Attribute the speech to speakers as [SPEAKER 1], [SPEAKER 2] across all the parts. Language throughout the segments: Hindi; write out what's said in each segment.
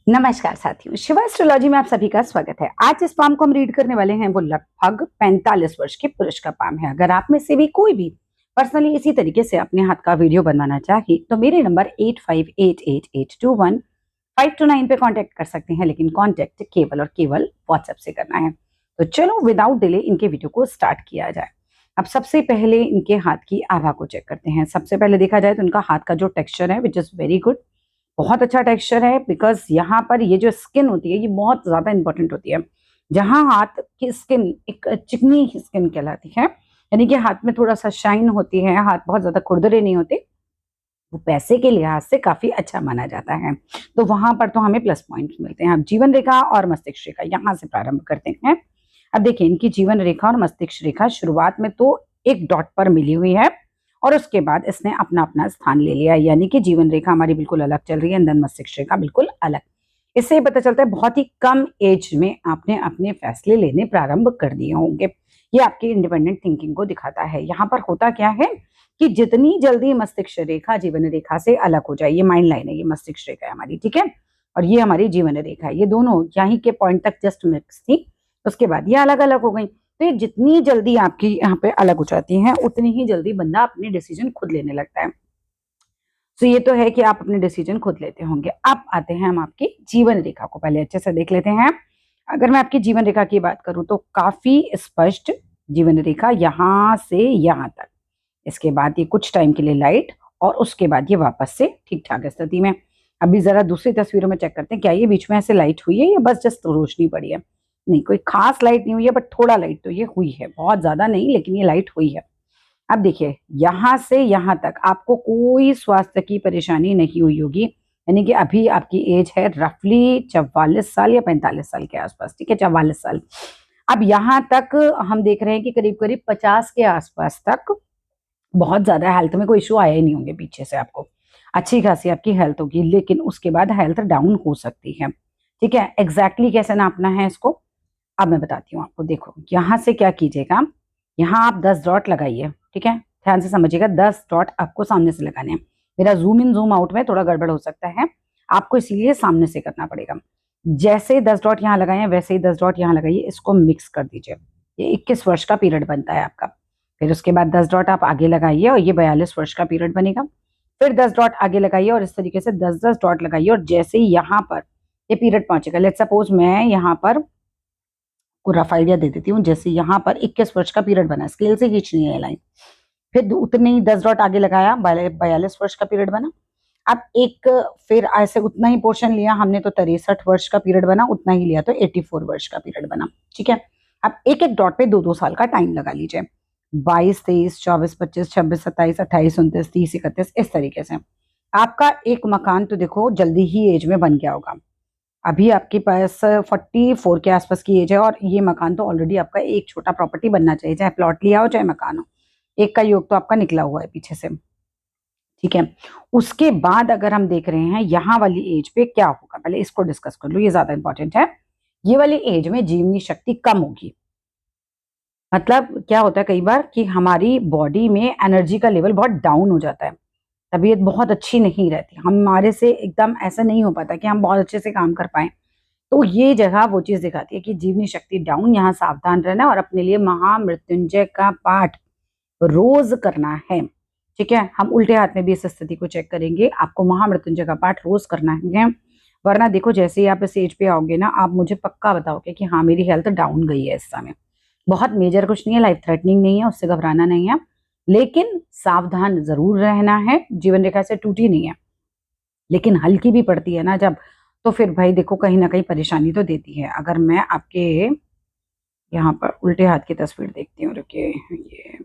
[SPEAKER 1] नमस्कार साथियों, शिवा एस्ट्रोलॉजी में आप सभी का स्वागत है। आज इस पाम को हम रीड करने वाले हैं वो लगभग 45 वर्ष के पुरुष का पाम है। अगर आप में से भी कोई भी पर्सनली इसी तरीके से अपने हाथ का वीडियो बनवाना चाहे तो मेरे नंबर 8588821529 पे कांटेक्ट कर सकते हैं, लेकिन कांटेक्ट केवल और केवल व्हाट्सएप से करना है। तो चलो विदाउट डिले इनके वीडियो को स्टार्ट किया जाए। अब सबसे पहले इनके हाथ की आभा को चेक करते हैं। सबसे पहले देखा जाए तो इनका हाथ का जो टेक्सचर है विच इज वेरी गुड, बहुत अच्छा टेक्सचर है। बिकॉज यहाँ पर ये जो स्किन होती है ये बहुत ज्यादा इंपॉर्टेंट होती है। जहां हाथ की स्किन एक चिकनी स्किन कहलाती है, यानी कि हाथ में थोड़ा सा शाइन होती है, हाथ बहुत ज्यादा खुरदरे नहीं होते, वो पैसे के लिहाज से काफी अच्छा माना जाता है। तो वहां पर तो हमें प्लस पॉइंट मिलते हैं। अब जीवन रेखा और मस्तिष्क रेखा यहाँ से प्रारंभ करते हैं। अब देखिए इनकी जीवन रेखा और मस्तिष्क रेखा शुरुआत में तो एक डॉट पर मिली हुई है और उसके बाद इसने अपना अपना स्थान ले लिया, यानी कि जीवन रेखा हमारी बिल्कुल अलग चल रही है, देन मस्तिष्क रेखा बिल्कुल अलग। इससे ये पता चलता है बहुत ही कम एज में आपने अपने फैसले लेने प्रारंभ कर दिए होंगे। ये आपकी इंडिपेंडेंट थिंकिंग को दिखाता है। यहाँ पर होता क्या है कि जितनी जल्दी मस्तिष्क रेखा जीवन रेखा से अलग हो जाए, ये माइंड लाइन है, ये मस्तिष्क रेखा है हमारी, ठीक है, और ये हमारी जीवन रेखा है, ये दोनों यहीं के पॉइंट तक जस्ट मिक्स थी, उसके बाद ये अलग अलग हो गई। तो ये जितनी जल्दी आपकी यहाँ पे अलग हो जाती हैं उतनी ही जल्दी बंदा अपने डिसीजन खुद लेने लगता है। तो ये तो है कि आप अपने डिसीजन खुद लेते होंगे। अब आते हैं हम आपकी जीवन रेखा को पहले अच्छे से देख लेते हैं। अगर मैं आपकी जीवन रेखा की बात करूं तो काफी स्पष्ट जीवन रेखा यहाँ से यहाँ तक, इसके बाद ये कुछ टाइम के लिए लाइट और उसके बाद ये वापस से ठीक ठाक स्थिति में। अभी जरा दूसरी तस्वीरों में चेक करते हैं, क्या ये बीच में ऐसे लाइट हुई है या बस जस्ट रोशनी पड़ी है। नहीं, कोई खास लाइट नहीं हुई है, बट थोड़ा लाइट तो ये हुई है, बहुत ज्यादा नहीं लेकिन ये लाइट हुई है। अब देखिए यहां से यहां तक आपको कोई स्वास्थ्य की परेशानी नहीं हुई होगी, यानी कि अभी आपकी एज है रफली 44 साल या 45 साल के आसपास, ठीक है, 44 साल। अब यहां तक हम देख रहे हैं कि करीब करीब 50 के आसपास तक बहुत ज्यादा हेल्थ में कोई इशू आया ही नहीं होंगे पीछे से, आपको अच्छी खासी आपकी हेल्थ होगी, लेकिन उसके बाद हेल्थ डाउन हो सकती है। ठीक है, एग्जैक्टली कैसे नापना है इसको अब मैं बताती हूँ आपको। देखो यहाँ से क्या कीजिएगा, यहाँ आप 10 डॉट लगाइए, ठीक है, ध्यान से समझिएगा, 10 डॉट आपको सामने से लगाने हैं। मेरा जूम इन जूम आउट में थोड़ा गड़बड़ हो सकता है, आपको इसीलिए सामने से करना पड़ेगा। जैसे ही 10 डॉट यहाँ लगाए हैं वैसे ही 10 डॉट यहाँ लगाइए, इसको मिक्स कर दीजिए। ये 21 वर्ष का पीरियड बनता है आपका। फिर उसके बाद 10 डॉट आप आगे लगाइए और ये 42 वर्ष का पीरियड बनेगा। फिर 10 डॉट आगे लगाइए और इस तरीके से 10-10 डॉट लगाइए, और जैसे ही यहाँ पर ये पीरियड पहुंचेगा, लेट्स सपोज मैं यहाँ पर को रफ आइडिया दे देती हूँ, जैसे यहाँ पर 21 वर्ष का पीरियड बना, स्केल से खींचनी है लाइन, फिर उतने ही 10 डॉट आगे लगाया, 42 वर्ष का पीरियड बना। अब एक फिर ऐसे उतना ही पोर्शन लिया हमने तो 63 वर्ष का पीरियड बना, उतना ही लिया तो 84 वर्ष का पीरियड बना, ठीक है। अब एक एक डॉट पे 2-2 साल का टाइम लगा लीजिए, 22, 23, 24, 25, 26, 27, 28, 29, 30, 31, इस तरीके से आपका एक मकान तो देखो जल्दी ही एज में बन गया होगा। अभी आपके पास 44 के आसपास की एज है और ये मकान तो ऑलरेडी आपका एक छोटा प्रॉपर्टी बनना चाहिए, चाहे प्लॉट लिया हो चाहे मकान हो, एक का योग तो आपका निकला हुआ है पीछे से, ठीक है। उसके बाद अगर हम देख रहे हैं यहाँ वाली एज पे क्या होगा, पहले इसको डिस्कस कर लो, ये ज्यादा इंपॉर्टेंट है। ये वाली एज में जीवनी शक्ति कम होगी। मतलब क्या होता है कई बार कि हमारी बॉडी में एनर्जी का लेवल बहुत डाउन हो जाता है, तबीयत बहुत अच्छी नहीं रहती, हमारे से एकदम ऐसा नहीं हो पाता कि हम बहुत अच्छे से काम कर पाए। तो ये जगह वो चीज दिखाती है कि जीवनी शक्ति डाउन, यहाँ सावधान रहना और अपने लिए महामृत्युंजय का पाठ रोज करना है, ठीक है। हम उल्टे हाथ में भी इस स्थिति को चेक करेंगे, आपको महामृत्युंजय का पाठ रोज करना है, वरना देखो जैसे ही आप इस एज पे आओगे ना, आप मुझे पक्का बताओगे कि हाँ मेरी हेल्थ डाउन गई है इस समय। बहुत मेजर कुछ नहीं है, लाइफ थ्रेटनिंग नहीं है, उससे घबराना नहीं है, लेकिन सावधान जरूर रहना है। जीवन रेखा से टूटी नहीं है, लेकिन हल्की भी पड़ती है ना जब, तो फिर भाई देखो कहीं ना कहीं परेशानी तो देती है। अगर मैं आपके यहाँ पर उल्टे हाथ की तस्वीर देखती हूँ, रुकिए, ये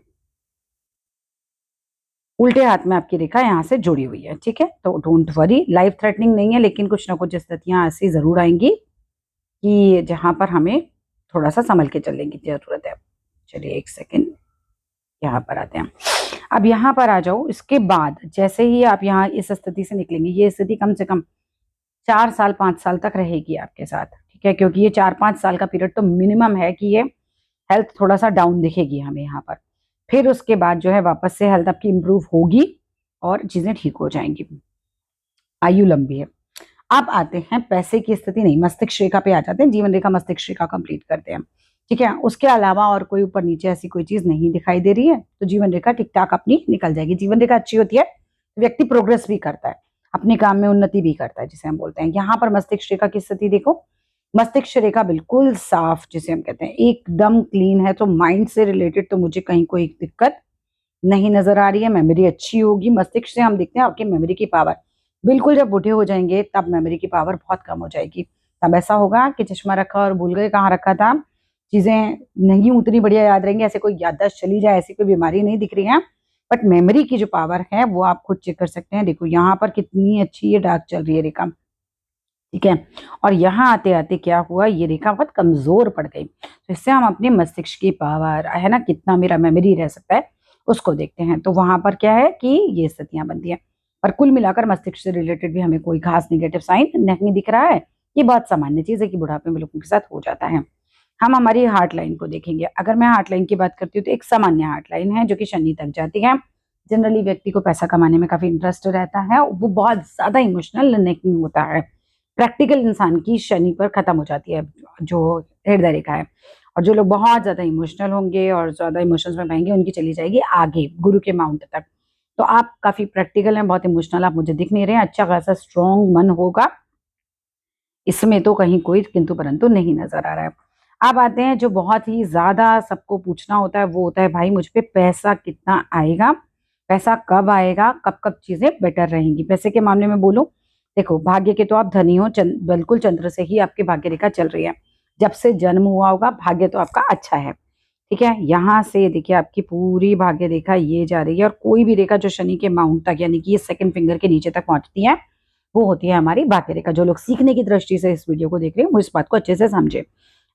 [SPEAKER 1] उल्टे हाथ में आपकी रेखा यहाँ से जुड़ी हुई है, ठीक है, तो डोंट वरी, लाइफ थ्रेटनिंग नहीं है, लेकिन कुछ ना कुछ स्थितियां ऐसी जरूर आएंगी कि जहां पर हमें थोड़ा सा संभल के चलने की जरूरत है। चलिए एक सेकेंड, यहाँ पर आते हैं। अब यहाँ पर आ जाओ, इसके बाद जैसे ही आप यहाँ इस स्थिति से निकलेंगे, ये स्थिति कम से कम 4 साल 5 साल तक रहेगी आपके साथ, ठीक है, क्योंकि ये 4-5 साल का पीरियड तो मिनिमम है कि ये हेल्थ थोड़ा सा डाउन दिखेगी हमें यहाँ पर। फिर उसके बाद जो है वापस से हेल्थ आपकी इंप्रूव होगी और चीजें ठीक हो जाएंगी, आयु लंबी है। अब आते हैं पैसे की स्थिति, नहीं मस्तिष्क रेखा पे आ जाते हैं, जीवन रेखा मस्तिष्क रेखा कंप्लीट करते हैं, ठीक है। उसके अलावा और कोई ऊपर नीचे ऐसी कोई चीज नहीं दिखाई दे रही है, तो जीवन रेखा ठीक ठाक अपनी निकल जाएगी। जीवन रेखा अच्छी होती है, व्यक्ति प्रोग्रेस भी करता है, अपने काम में उन्नति भी करता है, जिसे हम बोलते हैं। यहाँ पर मस्तिष्क रेखा की स्थिति देखो, मस्तिष्क रेखा बिल्कुल साफ, जिसे हम कहते हैं एकदम क्लीन है, तो माइंड से रिलेटेड तो मुझे कहीं कोई दिक्कत नहीं नजर आ रही है। मेमोरी अच्छी होगी, मस्तिष्क से हम देखते हैं आपकी मेमोरी की पावर। बिल्कुल जब बूढ़े हो जाएंगे तब मेमोरी की पावर बहुत कम हो जाएगी, तब ऐसा होगा कि चश्मा रखा और भूल गए कहाँ रखा था, चीजें नहीं उतनी बढ़िया याद रहेंगी, ऐसे कोई याददाश्त चली जाए ऐसी कोई बीमारी नहीं दिख रही है। बट मेमोरी की जो पावर है वो आप खुद चेक कर सकते हैं। देखो यहाँ पर कितनी अच्छी ये डार्क चल रही है रेखा, ठीक है। और यहाँ आते आते क्या हुआ, ये रेखा बहुत कमजोर पड़ गई, तो इससे हम अपने मस्तिष्क की पावर है ना, कितना मेरा मेमोरी रह सकता है उसको देखते हैं। तो वहां पर क्या है कि ये स्थितियां बनती हैं, पर कुल मिलाकर मस्तिष्क से रिलेटेड भी हमें कोई खास निगेटिव साइन नहीं दिख रहा है। ये बहुत सामान्य चीज है कि बुढ़ापे में लोगों के साथ हो जाता है। हम हमारी हार्ट लाइन को देखेंगे। अगर मैं हार्ट लाइन की बात करती हूँ तो एक सामान्य हार्ट लाइन है जो कि शनि तक जाती है। जनरली व्यक्ति को पैसा कमाने में काफी इंटरेस्ट रहता है, वो बहुत ज्यादा इमोशनल नहीं होता है। प्रैक्टिकल इंसान की शनि पर खत्म हो जाती है जो हृदय रेखा है। और जो लोग बहुत ज्यादा इमोशनल होंगे और ज्यादा इमोशंस में बहेंगे, उनकी चली जाएगी आगे गुरु के माउंट तक। तो आप काफी प्रैक्टिकल हैं, बहुत इमोशनल आप मुझे दिख नहीं रहे हैं, अच्छा खासा स्ट्रॉन्ग मन होगा, इसमें तो कहीं कोई किंतु परंतु नहीं नजर आ रहा है। अब आते हैं जो बहुत ही ज्यादा सबको पूछना होता है, वो होता है भाई मुझ पे पैसा कितना आएगा, पैसा कब आएगा, कब कब चीजें बेटर रहेंगी। पैसे के मामले में बोलूं, देखो भाग्य के तो आप धनी हो, बिल्कुल चंद्र से ही आपकी भाग्य रेखा चल रही है, जब से जन्म हुआ होगा भाग्य तो आपका अच्छा है, ठीक है। यहाँ से देखिए आपकी पूरी भाग्य रेखा ये जा रही है, और कोई भी रेखा जो शनि के माउंट तक यानी कि ये सेकंड फिंगर के नीचे तक पहुंचती है, वो होती है हमारी भाग्य रेखा। जो लोग सीखने की दृष्टि से इस वीडियो को देख रहे हैं वो इस बात को अच्छे से समझे।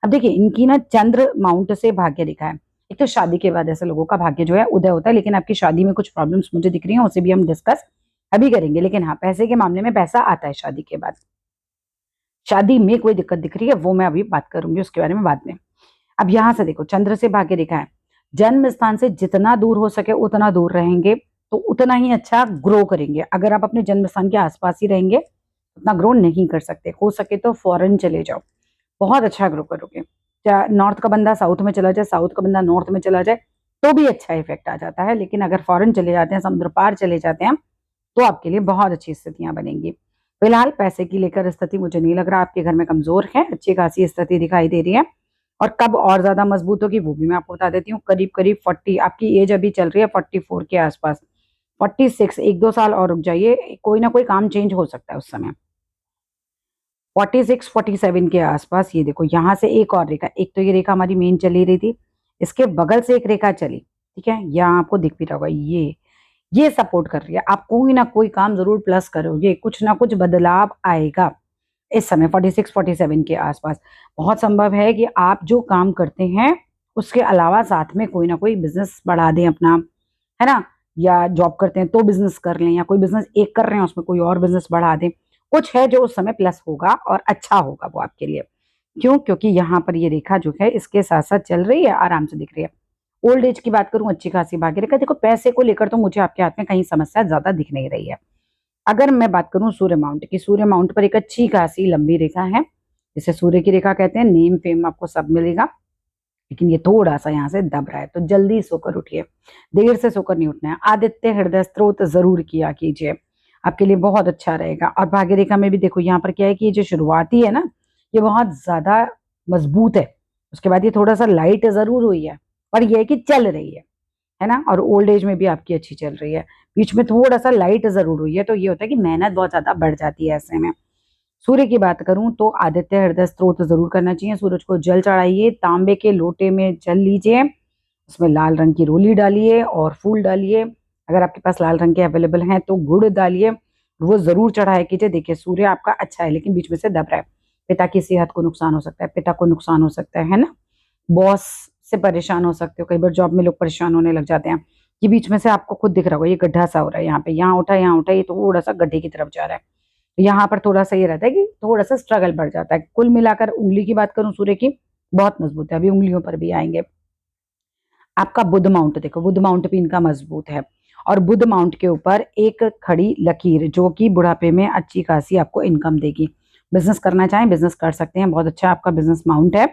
[SPEAKER 1] अब देखिए इनकी ना चंद्र माउंट से भाग्य रेखा है। एक तो शादी के बाद ऐसे लोगों का भाग्य जो है उदय होता है, लेकिन आपकी शादी में कुछ प्रॉब्लम्स मुझे दिख रही हैं, उसे भी हम डिस्कस अभी करेंगे। लेकिन हाँ, पैसे के मामले में पैसा आता है शादी के बाद। शादी में कोई दिक्कत दिख रही है वो मैं अभी बात करूंगी उसके बारे में बाद में। अब यहां से देखो चंद्र से भाग्य रेखा है, जन्म स्थान से जितना दूर हो सके उतना दूर रहेंगे तो उतना ही अच्छा ग्रो करेंगे। अगर आप अपने जन्म स्थान के आसपास ही रहेंगे उतना ग्रो नहीं कर सकते, हो सके तो फॉरेन चले जाओ, बहुत अच्छा ग्रो करोगे। चाहे नॉर्थ का बंदा साउथ में चला जाए, साउथ का बंदा नॉर्थ में चला जाए, तो भी अच्छा इफेक्ट आ जाता है। लेकिन अगर फॉरेन चले जाते हैं, समुद्र पार चले जाते हैं, तो आपके लिए बहुत अच्छी स्थितियां बनेंगी। फिलहाल पैसे की लेकर स्थिति मुझे नहीं लग रहा आपके घर में कमजोर है, अच्छी खासी स्थिति दिखाई दे रही है। और कब और ज्यादा मजबूत होगी वो भी मैं आपको बता देती हूँ। करीब करीब 40, आपकी एज अभी चल रही है 44 के आसपास, 46, 1-2 साल और रुक जाइए, कोई ना कोई काम चेंज हो सकता है उस समय। 46, 47 के आसपास ये देखो यहाँ से एक और रेखा, एक तो ये रेखा हमारी मेन चली रही थी, इसके बगल से एक रेखा चली, ठीक है, यहाँ आपको दिख भी रहा होगा, ये सपोर्ट कर रही है। आप कोई ना कोई काम जरूर प्लस करोगे, कुछ ना कुछ बदलाव आएगा इस समय 46, 47 के आसपास। बहुत संभव है कि आप जो काम करते हैं उसके अलावा साथ में कोई ना कोई बिजनेस बढ़ा दें अपना, है ना, या जॉब करते हैं तो बिजनेस कर लें, या कोई बिजनेस एक कर रहे हैं उसमें कोई और बिजनेस बढ़ा दें। कुछ है जो उस समय प्लस होगा और अच्छा होगा वो आपके लिए। क्यों? क्योंकि यहाँ पर ये रेखा जो है इसके साथ साथ चल रही है, आराम से दिख रही है। ओल्ड एज की बात करूं, अच्छी खासी भाग्य रेखा। देखो पैसे को लेकर तो मुझे आपके हाथ में कहीं समस्या ज्यादा दिख नहीं रही है। अगर मैं बात करूं सूर्य माउंट की, सूर्य माउंट पर एक अच्छी खासी लंबी रेखा है, जिसे सूर्य की रेखा कहते हैं। नेम फेम आपको सब मिलेगा, लेकिन ये थोड़ा सा यहाँ से दब रहा है, तो जल्दी सोकर उठिए, देर से सोकर नहीं उठना है। आदित्य हृदय स्त्रोत जरूर किया कीजिए, आपके लिए बहुत अच्छा रहेगा। और भाग्य रेखा में भी देखो यहाँ पर क्या है कि ये जो शुरुआती है ना, ये बहुत ज्यादा मजबूत है, उसके बाद ये थोड़ा सा लाइट जरूर हुई है, पर यह है कि चल रही है ना। और ओल्ड एज में भी आपकी अच्छी चल रही है, बीच में थोड़ा सा लाइट जरूर हुई है, तो ये होता है कि मेहनत बहुत ज्यादा बढ़ जाती है ऐसे में। सूर्य की बात करूं तो आदित्य हृदय स्त्रोत जरूर करना चाहिए। सूरज को जल चढ़ाइए, तांबे के लोटे में जल लीजिए, उसमें लाल रंग की रोली डालिए और फूल डालिए। अगर आपके पास लाल रंग के अवेलेबल हैं तो गुड़ डालिए, वो जरूर चढ़ाया कीजिए। देखिए सूर्य आपका अच्छा है, लेकिन बीच में से दब रहा है, पिता की सेहत को नुकसान हो सकता है, पिता को नुकसान हो सकता है ना, बॉस से परेशान हो सकते हो। कई बार जॉब में लोग परेशान होने लग जाते हैं। ये बीच में से आपको खुद दिख रहा होगा, ये गड्ढा सा हो रहा है, यहाँ पे, यहाँ उठा, यहाँ उठा, ये थोड़ा सा गड्ढे की तरफ जा रहा है। तो यहाँ पर थोड़ा सा ये रहता है कि थोड़ा सा स्ट्रगल बढ़ जाता है। कुल मिलाकर उंगली की बात करूं सूर्य की, बहुत मजबूत है, अभी उंगलियों पर भी आएंगे। आपका बुध माउंट देखो, बुध माउंट भी इनका मजबूत है, और बुध माउंट के ऊपर एक खड़ी लकीर जो कि बुढ़ापे में अच्छी खासी आपको इनकम देगी। बिजनेस करना चाहें बिजनेस कर सकते हैं, बहुत अच्छा आपका बिजनेस माउंट है।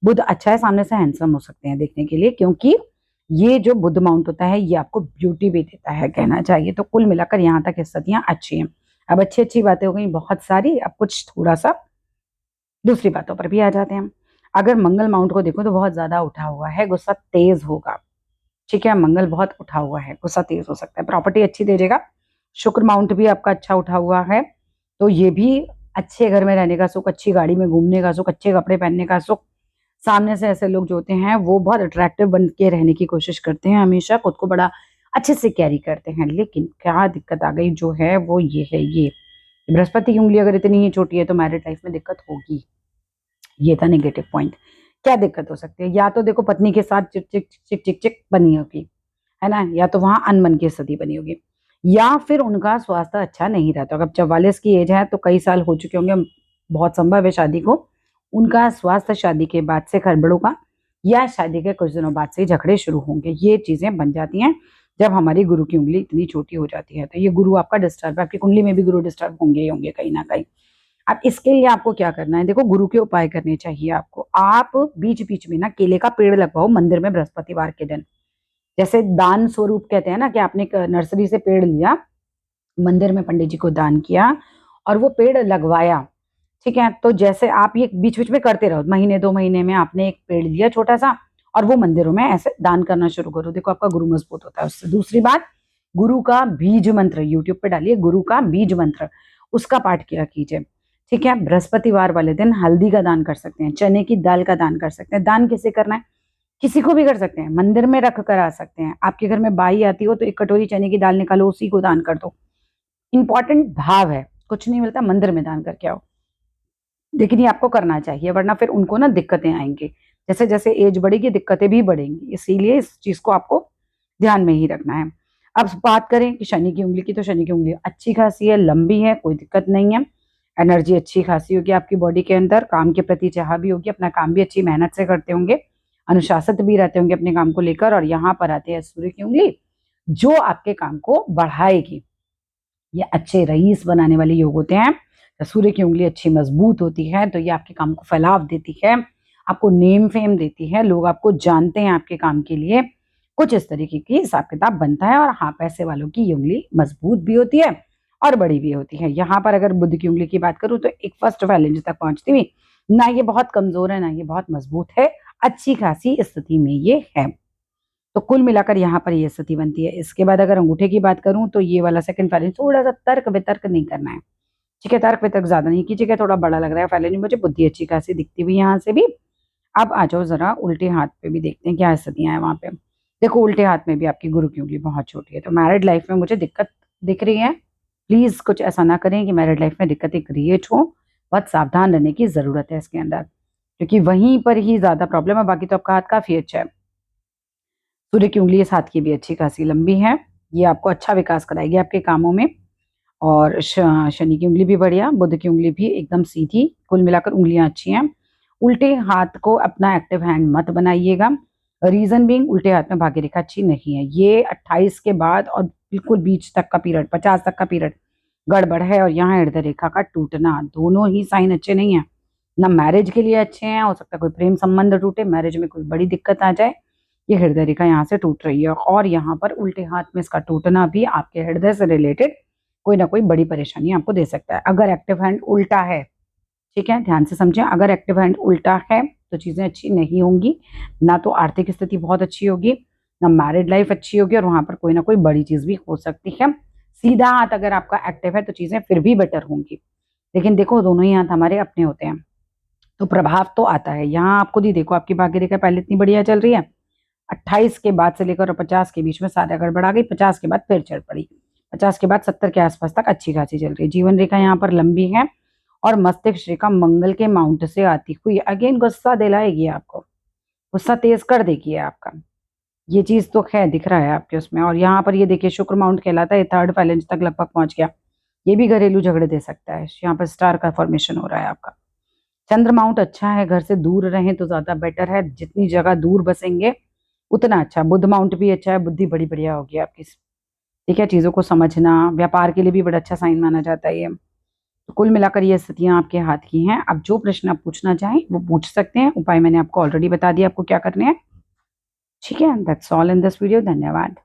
[SPEAKER 1] बुध अच्छा है, सामने से हैंडसम हो सकते हैं देखने के लिए, क्योंकि ये जो बुध माउंट होता है ये आपको ब्यूटी भी देता है कहना चाहिए। तो कुल मिलाकर यहाँ तक स्थितियां अच्छी हैं। अब अच्छी अच्छी बातें हो गई बहुत सारी, अब कुछ थोड़ा सा दूसरी बातों पर भी आ जाते हैं। अगर मंगल माउंट को देखो तो बहुत ज्यादा उठा हुआ है, गुस्सा तेज होगा। ठीक है, मंगल बहुत उठा हुआ है, गुस्सा तेज हो सकता है, प्रॉपर्टी अच्छी दे देगा। शुक्र माउंट भी आपका अच्छा उठा हुआ है, तो ये भी अच्छे घर में रहने का सुख, अच्छी गाड़ी में घूमने का सुख, अच्छे कपड़े पहनने का सुख। सामने से ऐसे लोग जो होते हैं वो बहुत अट्रैक्टिव बन के रहने की कोशिश करते हैं, हमेशा खुद को बड़ा अच्छे से कैरी करते हैं। लेकिन क्या दिक्कत आ गई जो है वो ये है, ये बृहस्पति की उंगली अगर इतनी ही छोटी है तो मैरिड लाइफ में दिक्कत होगी। ये था नेगेटिव पॉइंट। क्या दिक्कत हो सकती है? या तो देखो पत्नी के साथ चिक चिक चिक चिक चिक बनी होगी, है ना, या तो वहां अनबन की स्थिति बनी होगी, या फिर उनका स्वास्थ्य अच्छा नहीं रहता। अगर 44 की एज है तो कई साल हो चुके होंगे, बहुत संभव है शादी को, उनका स्वास्थ्य शादी के बाद से गड़बड़ होगा, या शादी के कुछ दिनों बाद से ही झगड़े शुरू होंगे। ये चीजें बन जाती हैं जब हमारी गुरु की उंगली इतनी छोटी हो जाती है। तो ये गुरु आपका डिस्टर्ब है, आपकी कुंडली में भी गुरु डिस्टर्ब होंगे ही होंगे कहीं ना कहीं। अब इसके लिए आपको क्या करना है, देखो गुरु के उपाय करने चाहिए आपको। आप बीच बीच में ना केले का पेड़ लगवाओ मंदिर में बृहस्पतिवार के दिन। जैसे दान स्वरूप कहते हैं ना, कि आपने एक नर्सरी से पेड़ लिया, मंदिर में पंडित जी को दान किया और वो पेड़ लगवाया। ठीक है, तो जैसे आप ये बीच बीच में करते रहो, महीने 2 महीने में आपने एक पेड़ लिया छोटा सा और वो मंदिरों में ऐसे दान करना शुरू करो, देखो आपका गुरु मजबूत होता है उससे। दूसरी बात, गुरु का बीज मंत्र यूट्यूब पे डालिए, गुरु का बीज मंत्र, उसका पाठ किया कीजिए। ठीक है, बृहस्पतिवार वाले दिन हल्दी का दान कर सकते हैं, चने की दाल का दान कर सकते हैं। दान किसे करना है? किसी को भी कर सकते हैं, मंदिर में रख कर आ सकते हैं। आपके घर में बाई आती हो तो एक कटोरी चने की दाल निकालो, उसी को दान कर दो। इंपॉर्टेंट भाव है, कुछ नहीं मिलता, मंदिर में दान करके आओ। लेकिन ये आपको करना चाहिए, वरना फिर उनको ना दिक्कतें आएंगी। जैसे जैसे एज बढ़ेगी दिक्कतें भी बढ़ेंगी, इसीलिए इस चीज को आपको ध्यान में ही रखना है। अब बात करें कि शनि की उंगली की, तो शनि की उंगली अच्छी खासी है, लंबी है, कोई दिक्कत नहीं है। एनर्जी अच्छी खासी होगी आपकी बॉडी के अंदर, काम के प्रति चाह भी होगी, अपना काम भी अच्छी मेहनत से करते होंगे, अनुशासित भी रहते होंगे अपने काम को लेकर। और यहाँ पर आती है सूर्य की उंगली, जो आपके काम को बढ़ाएगी। ये अच्छे रईस बनाने वाले योग होते हैं। तो सूर्य की उंगली अच्छी मजबूत होती है तो ये आपके काम को फैलाव देती है, आपको नेम फेम देती है, लोग आपको जानते हैं आपके काम के लिए। कुछ इस तरीके की हिसाब किताब बनता है। और हाँ, पैसे वालों की ये उंगली मजबूत भी होती है और बड़ी भी होती है। यहाँ पर अगर बुध की उंगली की बात करूँ तो एक फर्स्ट फैलेंज तक पहुंचती हुई, ना ये बहुत कमजोर है ना ये बहुत मजबूत है, अच्छी खासी स्थिति में ये है। तो कुल मिलाकर यहाँ पर ये स्थिति बनती है। इसके बाद अगर अंगूठे की बात करूं तो ये वाला सेकंड फैलेंज थोड़ा सा तर्क वितर्क नहीं करना है। ठीक है, तर्क वितर्क ज्यादा नहीं कीजिएगा, थोड़ा बड़ा लग रहा है फैलेंज मुझे, बुद्धि अच्छी खासी दिखती हुई यहाँ से भी। अब आ जाओ जरा उल्टे हाथ पे भी देखते हैं क्या स्थितियां हैं वहां पे। देखो उल्टे हाथ में भी आपकी गुरु की उंगली बहुत छोटी है, तो मैरिड लाइफ में मुझे दिक्कत दिख रही है। प्लीज कुछ ऐसा ना करें कि मैरिड लाइफ में दिक्कतें क्रिएट हो। बहुत सावधान रहने की जरूरत है इसके अंदर, क्योंकि वहीं पर ही ज्यादा प्रॉब्लम है। बाकी तो आपका हाथ काफी अच्छा है। सूर्य की उंगली इस हाथ की भी अच्छी खासी लंबी है, ये आपको अच्छा विकास कराएगी आपके कामों में। और शनि की उंगली भी बढ़िया, बुध की उंगली भी एकदम सीधी, कुल मिलाकर उंगलियां अच्छी हैं। उल्टे हाथ को अपना एक्टिव हैंड मत बनाइएगा। रीजन बीइंग, उल्टे हाथ में भाग्य रेखा अच्छी नहीं है। ये 28 के बाद और बिल्कुल बीच तक का पीरियड, 50 तक का पीरियड गड़बड़ है। और यहाँ हृदय रेखा का टूटना, दोनों ही साइन अच्छे नहीं है। ना मैरिज के लिए अच्छे हैं, हो सकता है कोई प्रेम संबंध टूटे, मैरिज में कोई बड़ी दिक्कत आ जाए। ये हृदय रेखा यहाँ से टूट रही है, और यहाँ पर उल्टे हाथ में इसका टूटना भी आपके हृदय से रिलेटेड कोई ना कोई बड़ी परेशानी आपको दे सकता है। अगर एक्टिव हैंड उल्टा है, ठीक है, ध्यान से समझें, अगर एक्टिव हैंड उल्टा है तो चीजें अच्छी नहीं होंगी। ना तो आर्थिक स्थिति बहुत अच्छी होगी, ना मैरिड लाइफ अच्छी होगी, और वहां पर कोई ना कोई बड़ी चीज भी हो सकती है। सीधा हाथ अगर आपका एक्टिव है तो चीजें फिर भी बेटर होंगी। लेकिन देखो दोनों ही हाथ हमारे अपने होते हैं, तो प्रभाव तो आता है। यहाँ आप खुद ही देखो, आपकी भाग्य रेखा पहले इतनी बढ़िया चल रही है, 28 के बाद से लेकर 50 के बीच में सारा गड़बड़ आ गई, 50 के बाद फिर चढ़ पड़ी, 50 के बाद 70 के आसपास तक अच्छी खासी चल रही है। जीवन रेखा यहाँ पर लंबी है, और मस्तिष्क रेखा मंगल के माउंट से आती हुई अगेन गुस्सा दिलाएगी आपको, गुस्सा तेज कर देगी आपका। ये चीज तो है, दिख रहा है आपके उसमें। और यहाँ पर ये देखिए शुक्र माउंट कहलाता है, थर्ड फैलेंज तक लगभग पहुंच गया। ये भी घरेलू झगड़े दे सकता है। यहाँ पर स्टार का फॉर्मेशन हो रहा है आपका। चंद्र माउंट अच्छा है, घर से दूर रहें तो ज्यादा बेटर है, जितनी जगह दूर बसेंगे उतना अच्छा। बुध माउंट भी अच्छा है, बुद्धि बड़ी बढ़िया होगी आपकी। ठीक है, चीज़ों को समझना, व्यापार के लिए भी बड़ा अच्छा साइन माना जाता है ये। तो कुल मिलाकर ये स्थितियाँ आपके हाथ की हैं। अब जो प्रश्न आप पूछना चाहें वो पूछ सकते हैं। उपाय मैंने आपको ऑलरेडी बता दिया आपको क्या करने हैं। ठीक है, that's all in this video. धन्यवाद।